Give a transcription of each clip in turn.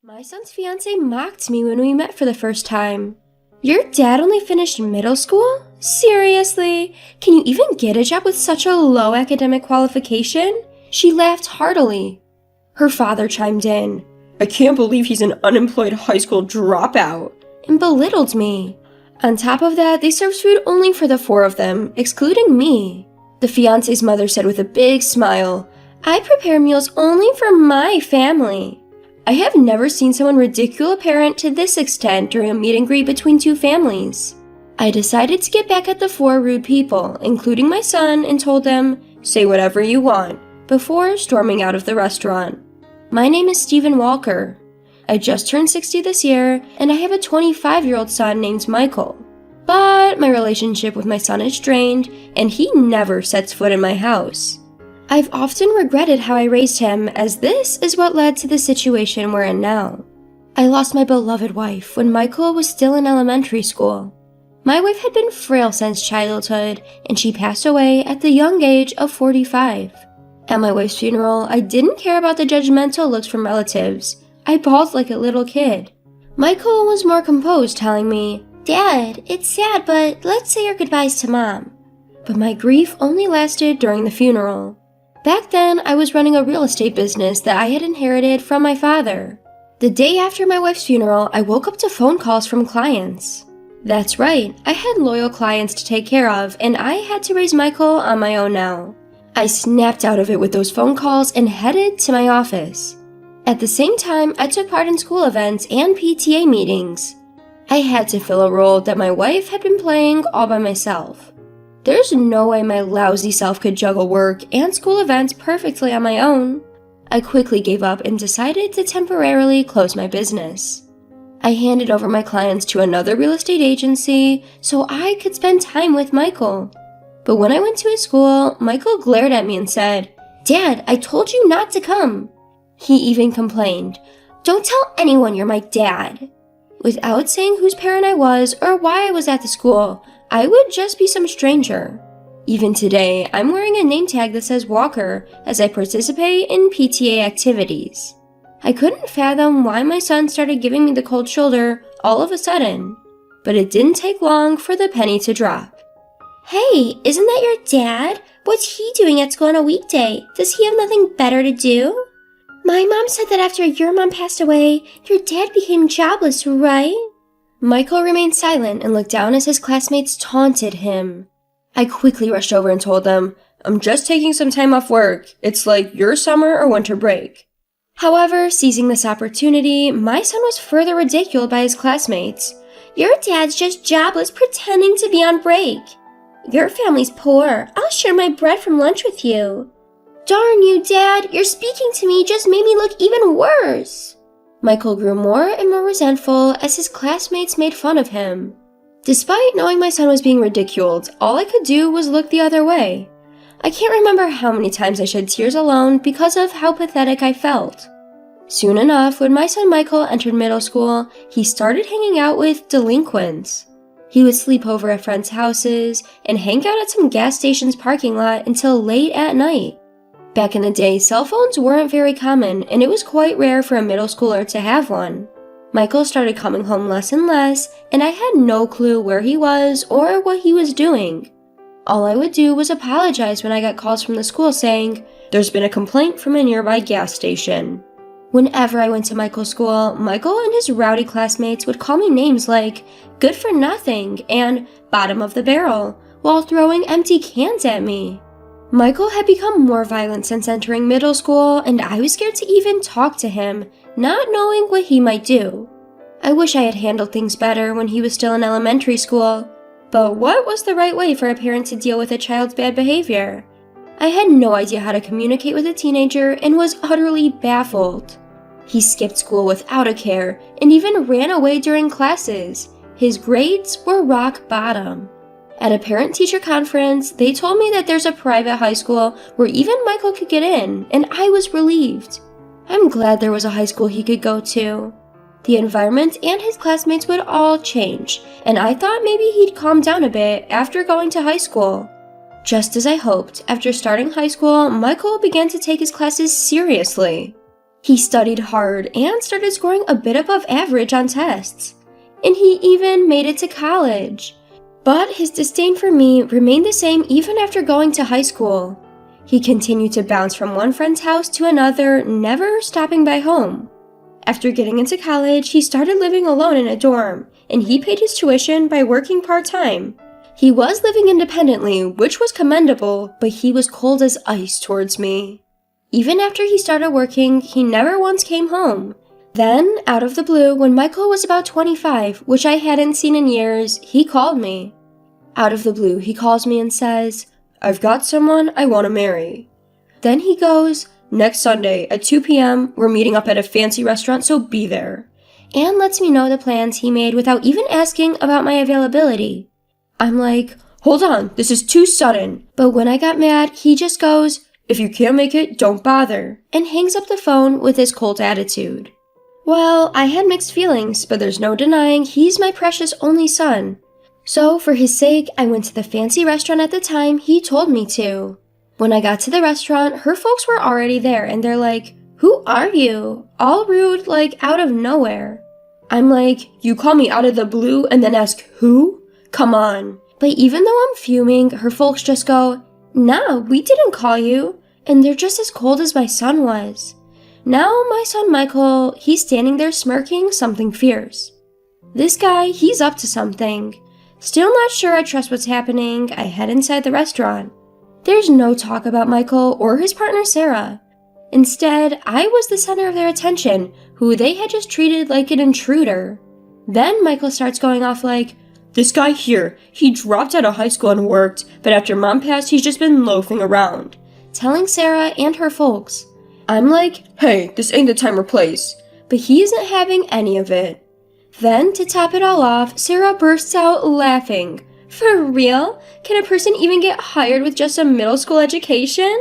My son's fiance mocked me when we met for the first time. Your dad only finished middle school? Seriously? Can you even get a job with such a low academic qualification? She laughed heartily. Her father chimed in, I can't believe he's an unemployed high school dropout, and belittled me. On top of that, they served food only for the four of them, excluding me. The fiance's mother said with a big smile, I prepare meals only for my family. I have never seen someone ridicule a parent to this extent during a meet and greet between two families. I decided to get back at the four rude people, including my son, and told them, say whatever you want, before storming out of the restaurant. My name is Stephen Walker. I just turned 60 this year, and I have a 25-year-old son named Michael. But my relationship with my son is strained, and he never sets foot in my house. I've often regretted how I raised him, as this is what led to the situation we're in now. I lost my beloved wife when Michael was still in elementary school. My wife had been frail since childhood, and she passed away at the young age of 45. At my wife's funeral, I didn't care about the judgmental looks from relatives. I bawled like a little kid. Michael was more composed, telling me, Dad, it's sad, but let's say our goodbyes to Mom. But my grief only lasted during the funeral. Back then, I was running a real estate business that I had inherited from my father. The day after my wife's funeral, I woke up to phone calls from clients. That's right, I had loyal clients to take care of, and I had to raise Michael on my own now. I snapped out of it with those phone calls and headed to my office. At the same time, I took part in school events and PTA meetings. I had to fill a role that my wife had been playing all by myself. There's no way my lousy self could juggle work and school events perfectly on my own. I quickly gave up and decided to temporarily close my business. I handed over my clients to another real estate agency so I could spend time with Michael. But when I went to his school, Michael glared at me and said, Dad, I told you not to come. He even complained, Don't tell anyone you're my dad. Without saying whose parent I was or why I was at the school, I would just be some stranger. Even today, I'm wearing a name tag that says Walker as I participate in PTA activities. I couldn't fathom why my son started giving me the cold shoulder all of a sudden, but it didn't take long for the penny to drop. Hey, isn't that your dad? What's he doing at school on a weekday? Does he have nothing better to do? My mom said that after your mom passed away, your dad became jobless, right? Michael remained silent and looked down as his classmates taunted him. I quickly rushed over and told them, I'm just taking some time off work. It's like your summer or winter break. However, seizing this opportunity, my son was further ridiculed by his classmates. Your dad's just jobless pretending to be on break. Your family's poor. I'll share my bread from lunch with you. Darn you, Dad, your speaking to me just made me look even worse. Michael grew more and more resentful as his classmates made fun of him. Despite knowing my son was being ridiculed, all I could do was look the other way. I can't remember how many times I shed tears alone because of how pathetic I felt. Soon enough, when my son Michael entered middle school, he started hanging out with delinquents. He would sleep over at friends' houses and hang out at some gas station's parking lot until late at night. Back in the day, cell phones weren't very common, and it was quite rare for a middle schooler to have one. Michael started coming home less and less, and I had no clue where he was or what he was doing. All I would do was apologize when I got calls from the school saying, There's been a complaint from a nearby gas station. Whenever I went to Michael's school, Michael and his rowdy classmates would call me names like good for nothing and bottom of the barrel, while throwing empty cans at me. Michael had become more violent since entering middle school, and I was scared to even talk to him, not knowing what he might do. I wish I had handled things better when he was still in elementary school, but what was the right way for a parent to deal with a child's bad behavior? I had no idea how to communicate with a teenager and was utterly baffled. He skipped school without a care and even ran away during classes. His grades were rock bottom. At a parent-teacher conference, they told me that there's a private high school where even Michael could get in, and I was relieved. I'm glad there was a high school he could go to. The environment and his classmates would all change, and I thought maybe he'd calm down a bit after going to high school. Just as I hoped, after starting high school, Michael began to take his classes seriously. He studied hard and started scoring a bit above average on tests. And he even made it to college. But his disdain for me remained the same even after going to high school. He continued to bounce from one friend's house to another, never stopping by home. After getting into college, he started living alone in a dorm, and he paid his tuition by working part-time. He was living independently, which was commendable, but he was cold as ice towards me. Even after he started working, he never once came home. Then, out of the blue, when Michael was about 25, which I hadn't seen in years, he called me. Out of the blue, he calls me and says, "I've got someone I want to marry." Then he goes, "Next Sunday at 2 p.m., we're meeting up at a fancy restaurant, so be there." And lets me know the plans he made without even asking about my availability. I'm like, "Hold on, this is too sudden." But when I got mad, he just goes, "If you can't make it, don't bother," and hangs up the phone with his cold attitude. Well, I had mixed feelings, but there's no denying he's my precious only son. So, for his sake, I went to the fancy restaurant at the time he told me to. When I got to the restaurant, her folks were already there, and they're like, "Who are you?" All rude, like out of nowhere. I'm like, "You call me out of the blue and then ask who? Come on." But even though I'm fuming, her folks just go, "Nah, we didn't call you." And they're just as cold as my son was. Now my son Michael, he's standing there smirking something fierce. This guy, he's up to something. Still not sure I trust what's happening, I head inside the restaurant. There's no talk about Michael or his partner Sarah. Instead, I was the center of their attention, who they had just treated like an intruder. Then Michael starts going off like, "This guy here, he dropped out of high school and worked, but after mom passed, he's just been loafing around," telling Sarah and her folks. I'm like, "Hey, this ain't the time or place," but he isn't having any of it. Then, to top it all off, Sarah bursts out laughing. "For real? Can a person even get hired with just a middle school education?"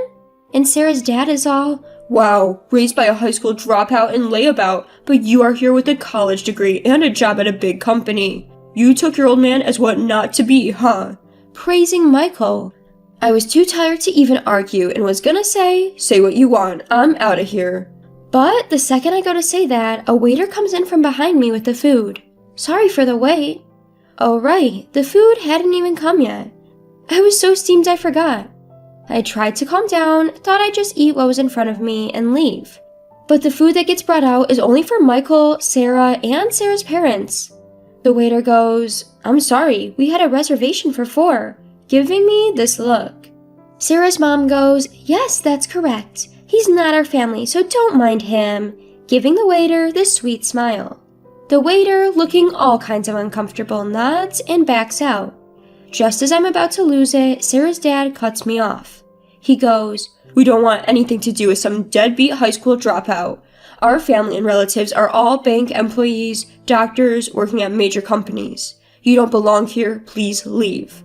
And Sarah's dad is all, "Wow, raised by a high school dropout and layabout, but you are here with a college degree and a job at a big company. You took your old man as what not to be, huh?" Praising Michael. I was too tired to even argue and was gonna say what you want, I'm out of here. But the second I go to say that, a waiter comes in from behind me with the food. Sorry for the wait. Oh right, the food hadn't even come yet. I was so steamed I forgot. I tried to calm down, thought I'd just eat what was in front of me and leave. But the food that gets brought out is only for Michael, Sarah, and Sarah's parents. The waiter goes, "I'm sorry, we had a reservation for 4, giving me this look. Sarah's mom goes, "Yes, that's correct. He's not our family, so don't mind him," giving the waiter this sweet smile. The waiter, looking all kinds of uncomfortable, nods and backs out. Just as I'm about to lose it, Sarah's dad cuts me off. He goes, "We don't want anything to do with some deadbeat high school dropout. Our family and relatives are all bank employees, doctors, working at major companies. You don't belong here, please leave."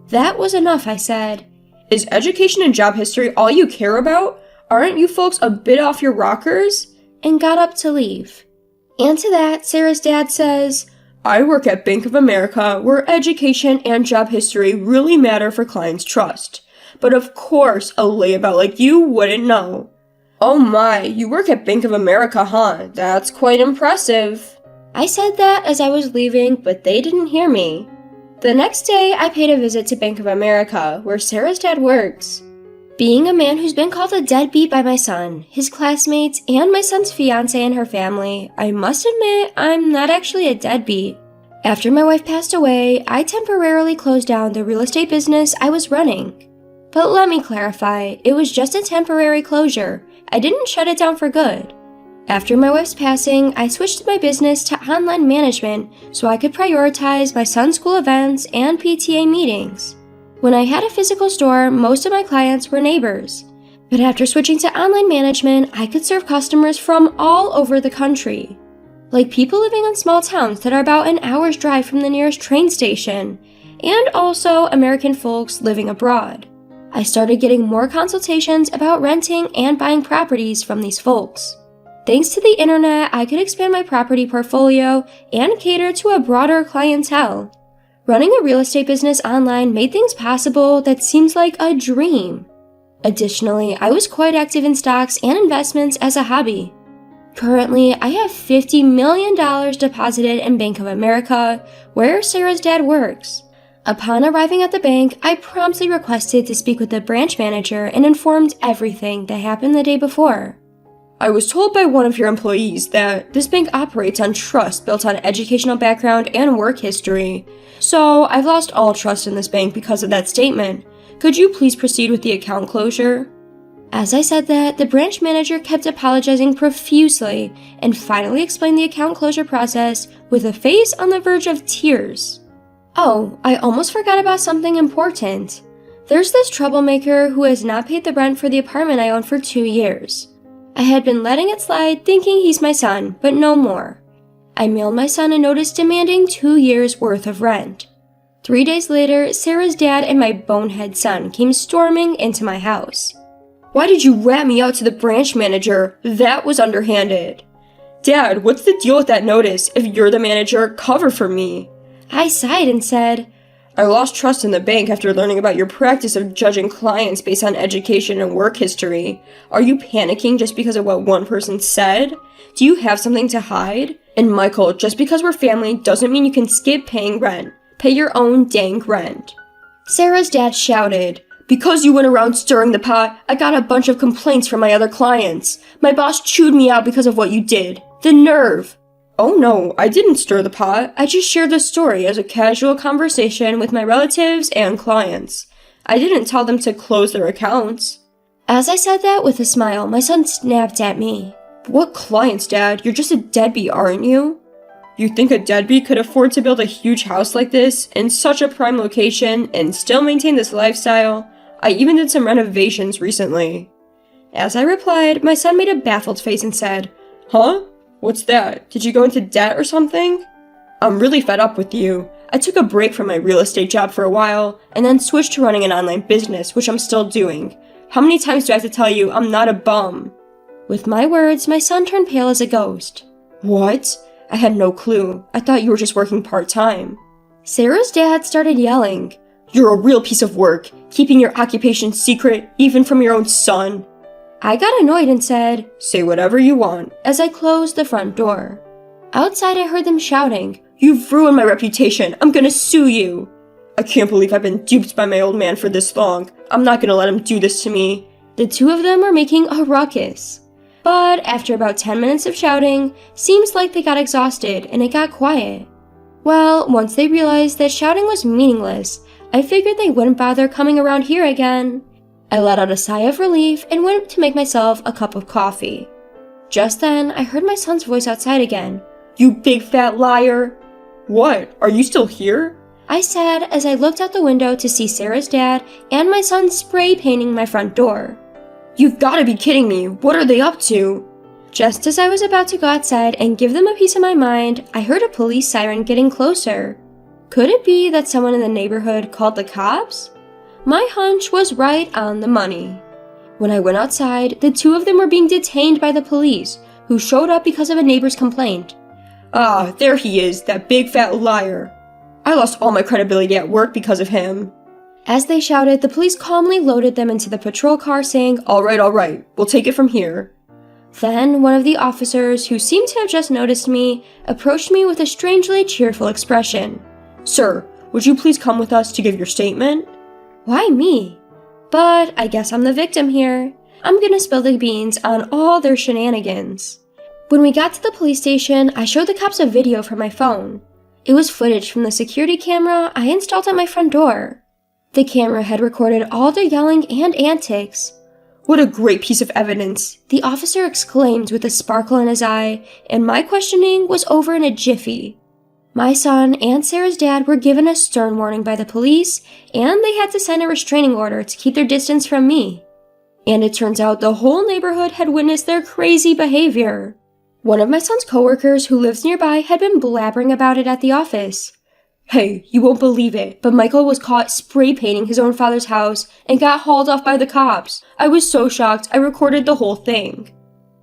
That was enough, I said. "Is education and job history all you care about? Aren't you folks a bit off your rockers?" And got up to leave. And to that, Sarah's dad says, "I work at Bank of America, where education and job history really matter for clients' trust. But of course, a layabout like you wouldn't know." "Oh my, you work at Bank of America, huh? That's quite impressive." I said that as I was leaving, but they didn't hear me. The next day, I paid a visit to Bank of America, where Sarah's dad works. Being a man who's been called a deadbeat by my son, his classmates, and my son's fiancé and her family, I must admit I'm not actually a deadbeat. After my wife passed away, I temporarily closed down the real estate business I was running. But let me clarify, it was just a temporary closure. I didn't shut it down for good. After my wife's passing, I switched my business to online management so I could prioritize my son's school events and PTA meetings. When I had a physical store, most of my clients were neighbors. But after switching to online management, I could serve customers from all over the country. Like people living in small towns that are about an hour's drive from the nearest train station, and also American folks living abroad. I started getting more consultations about renting and buying properties from these folks. Thanks to the internet, I could expand my property portfolio and cater to a broader clientele. Running a real estate business online made things possible that seems like a dream. Additionally, I was quite active in stocks and investments as a hobby. Currently, I have $50 million deposited in Bank of America, where Sarah's dad works. Upon arriving at the bank, I promptly requested to speak with the branch manager and informed everything that happened the day before. I was told by one of your employees that this bank operates on trust built on educational background and work history. So I've lost all trust in this bank because of that statement. Could you please proceed with the account closure? As I said that, the branch manager kept apologizing profusely and finally explained the account closure process with a face on the verge of tears. Oh, I almost forgot about something important. There's this troublemaker who has not paid the rent for the apartment I own for 2 years. I had been letting it slide thinking he's my son, but no more. I mailed my son a notice demanding 2 years' worth of rent. 3 days later, Sarah's dad and my bonehead son came storming into my house. Why did you rat me out to the branch manager? That was underhanded. Dad, what's the deal with that notice? If you're the manager, cover for me. I sighed and said, I lost trust in the bank after learning about your practice of judging clients based on education and work history. Are you panicking just because of what one person said? Do you have something to hide? And Michael, just because we're family doesn't mean you can skip paying rent. Pay your own dang rent. Sarah's dad shouted, Because you went around stirring the pot, I got a bunch of complaints from my other clients. My boss chewed me out because of what you did. The nerve! Oh no, I didn't stir the pot. I just shared the story as a casual conversation with my relatives and clients. I didn't tell them to close their accounts. As I said that with a smile, my son snapped at me. What clients, Dad? You're just a deadbeat, aren't you? You think a deadbeat could afford to build a huge house like this in such a prime location and still maintain this lifestyle? I even did some renovations recently. As I replied, my son made a baffled face and said, Huh? What's that? Did you go into debt or something? I'm really fed up with you. I took a break from my real estate job for a while and then switched to running an online business, which I'm still doing. How many times do I have to tell you I'm not a bum? With my words, my son turned pale as a ghost. What? I had no clue. I thought you were just working part-time. Sarah's dad started yelling, You're a real piece of work, keeping your occupation secret even from your own son. I got annoyed and said, Say whatever you want, as I closed the front door. Outside I heard them shouting, You've ruined my reputation, I'm gonna sue you. I can't believe I've been duped by my old man for this long. I'm not gonna let him do this to me. The two of them were making a ruckus. But after about 10 minutes of shouting, seems like they got exhausted and it got quiet. Well, once they realized that shouting was meaningless, I figured they wouldn't bother coming around here again. I let out a sigh of relief and went to make myself a cup of coffee. Just then, I heard my son's voice outside again. You big fat liar! What? Are you still here? I said as I looked out the window to see Sarah's dad and my son spray painting my front door. You've gotta be kidding me! What are they up to? Just as I was about to go outside and give them a piece of my mind, I heard a police siren getting closer. Could it be that someone in the neighborhood called the cops? My hunch was right on the money. When I went outside, the two of them were being detained by the police, who showed up because of a neighbor's complaint. Ah, there he is, that big fat liar. I lost all my credibility at work because of him. As they shouted, the police calmly loaded them into the patrol car saying, All right, we'll take it from here. Then one of the officers, who seemed to have just noticed me, approached me with a strangely cheerful expression. Sir, would you please come with us to give your statement? Why me? But I guess I'm the victim here. I'm gonna spill the beans on all their shenanigans. When we got to the police station, I showed the cops a video from my phone. It was footage from the security camera I installed at my front door. The camera had recorded all their yelling and antics. What a great piece of evidence, the officer exclaimed with a sparkle in his eye, and my questioning was over in a jiffy. My son and Sarah's dad were given a stern warning by the police, and they had to sign a restraining order to keep their distance from me. And it turns out the whole neighborhood had witnessed their crazy behavior. One of my son's coworkers who lives nearby had been blabbering about it at the office. Hey, you won't believe it, but Michael was caught spray painting his own father's house and got hauled off by the cops. I was so shocked, I recorded the whole thing.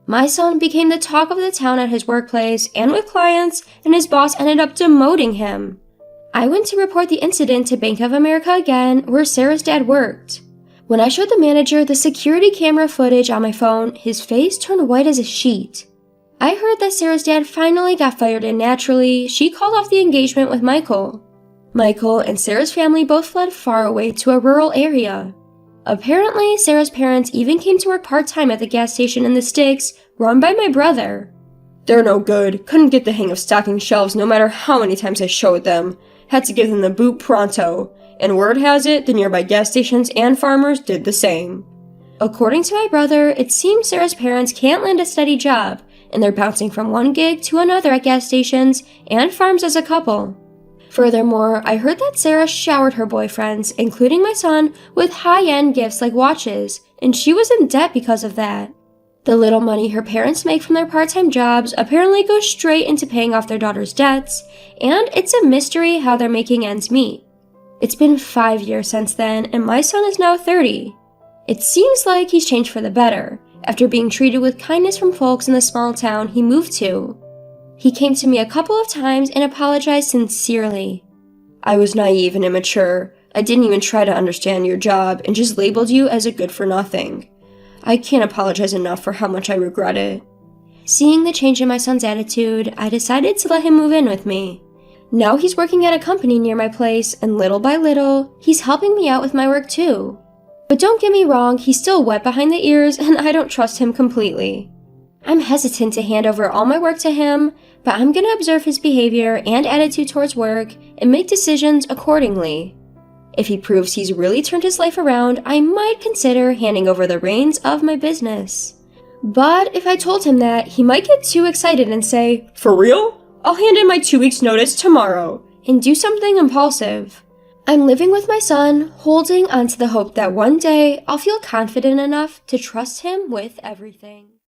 My son became the talk of the town at his workplace and with clients, and his boss ended up demoting him. I went to report the incident to Bank of America again, where Sarah's dad worked. When I showed the manager the security camera footage on my phone, his face turned white as a sheet. I heard that Sarah's dad finally got fired and naturally, she called off the engagement with Michael. Michael and Sarah's family both fled far away to a rural area. Apparently, Sarah's parents even came to work part-time at the gas station in the sticks, run by my brother. They're no good. Couldn't get the hang of stocking shelves no matter how many times I showed them. Had to give them the boot pronto. And word has it, the nearby gas stations and farmers did the same. According to my brother, it seems Sarah's parents can't land a steady job, and they're bouncing from one gig to another at gas stations and farms as a couple. Furthermore, I heard that Sarah showered her boyfriends, including my son, with high-end gifts like watches, and she was in debt because of that. The little money her parents make from their part-time jobs apparently goes straight into paying off their daughter's debts, and it's a mystery how they're making ends meet. It's been 5 years since then, and my son is now 30. It seems like he's changed for the better, after being treated with kindness from folks in the small town he moved to. He came to me a couple of times and apologized sincerely. I was naive and immature. I didn't even try to understand your job and just labeled you as a good-for-nothing. I can't apologize enough for how much I regret it. Seeing the change in my son's attitude, I decided to let him move in with me. Now he's working at a company near my place, and little by little, he's helping me out with my work too. But don't get me wrong, he's still wet behind the ears and I don't trust him completely. I'm hesitant to hand over all my work to him, but I'm gonna observe his behavior and attitude towards work and make decisions accordingly. If he proves he's really turned his life around, I might consider handing over the reins of my business. But if I told him that, he might get too excited and say, "For real? I'll hand in my 2 weeks notice tomorrow," and do something impulsive. I'm living with my son, holding on to the hope that one day I'll feel confident enough to trust him with everything.